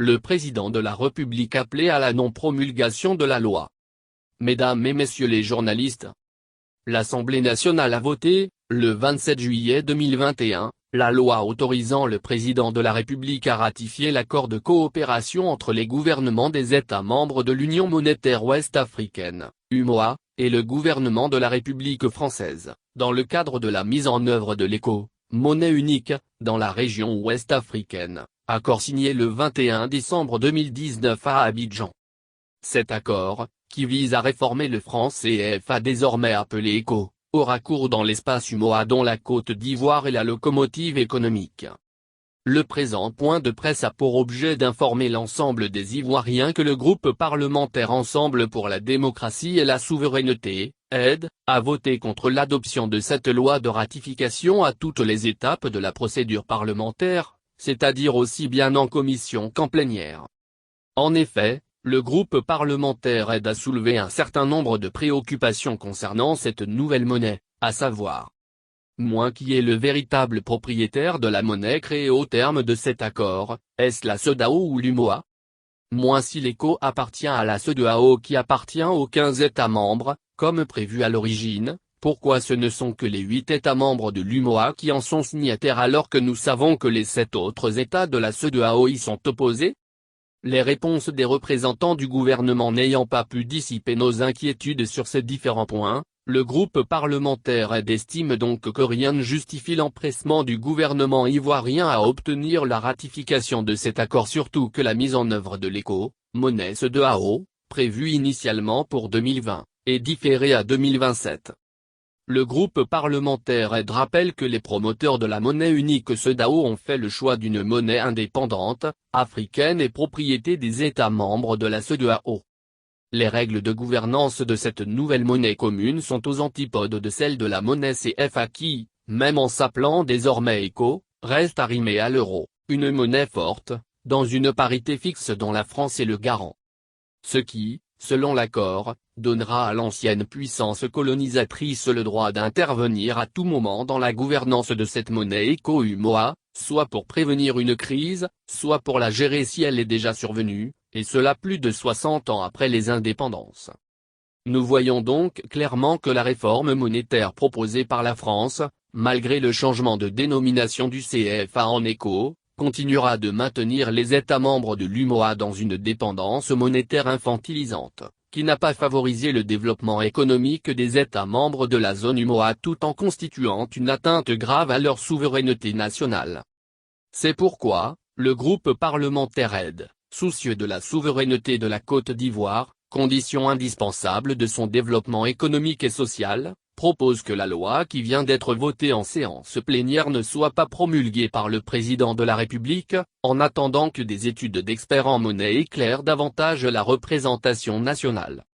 le président de la République appelait à la non-promulgation de la loi. Mesdames et messieurs les journalistes, l'Assemblée nationale a voté, le 27 juillet 2021, la loi autorisant le président de la République à ratifier l'accord de coopération entre les gouvernements des États membres de l'Union monétaire ouest-africaine, UMOA, et le gouvernement de la République française, dans le cadre de la mise en œuvre de l'éco-monnaie unique, dans la région ouest-africaine, accord signé le 21 décembre 2019 à Abidjan. Cet accord, qui vise à réformer le franc CFA désormais appelé ECO, aura cours dans l'espace UMOA dont la Côte d'Ivoire est la locomotive économique. Le présent point de presse a pour objet d'informer l'ensemble des Ivoiriens que le groupe parlementaire Ensemble pour la démocratie et la souveraineté, aide, a voté contre l'adoption de cette loi de ratification à toutes les étapes de la procédure parlementaire, c'est-à-dire aussi bien en commission qu'en plénière. En effet, le groupe parlementaire aide à soulever un certain nombre de préoccupations concernant cette nouvelle monnaie, à savoir moins qui est le véritable propriétaire de la monnaie créée au terme de cet accord, est-ce la CEDEAO ou l'UMOA? Moins si l'ECO appartient à la CEDEAO qui appartient aux 15 États membres, comme prévu à l'origine, pourquoi ce ne sont que les 8 États membres de l'UMOA qui en sont signataires alors que nous savons que les 7 autres États de la CEDEAO y sont opposés? Les réponses des représentants du gouvernement n'ayant pas pu dissiper nos inquiétudes sur ces différents points, le groupe parlementaire estime donc que rien ne justifie l'empressement du gouvernement ivoirien à obtenir la ratification de cet accord, surtout que la mise en œuvre de l'éco-monnaie CEDEAO, prévue initialement pour 2020, est différée à 2027. Le groupe parlementaire rappelle que les promoteurs de la monnaie unique CEDEAO ont fait le choix d'une monnaie indépendante, africaine et propriété des États membres de la CEDEAO. Les règles de gouvernance de cette nouvelle monnaie commune sont aux antipodes de celles de la monnaie CFA qui, même en s'appelant désormais ECO, reste arrimée à l'euro, une monnaie forte, dans une parité fixe dont la France est le garant. Ce qui, selon l'accord, donnera à l'ancienne puissance colonisatrice le droit d'intervenir à tout moment dans la gouvernance de cette monnaie ECO-UMOA, soit pour prévenir une crise, soit pour la gérer si elle est déjà survenue, et cela plus de 60 ans après les indépendances. Nous voyons donc clairement que la réforme monétaire proposée par la France, malgré le changement de dénomination du CFA en ECO, continuera de maintenir les États membres de l'UMOA dans une dépendance monétaire infantilisante, qui n'a pas favorisé le développement économique des États membres de la zone UMOA tout en constituant une atteinte grave à leur souveraineté nationale. C'est pourquoi, le groupe parlementaire aide, soucieux de la souveraineté de la Côte d'Ivoire, condition indispensable de son développement économique et social, propose que la loi qui vient d'être votée en séance plénière ne soit pas promulguée par le président de la République, en attendant que des études d'experts en monnaie éclairent davantage la représentation nationale.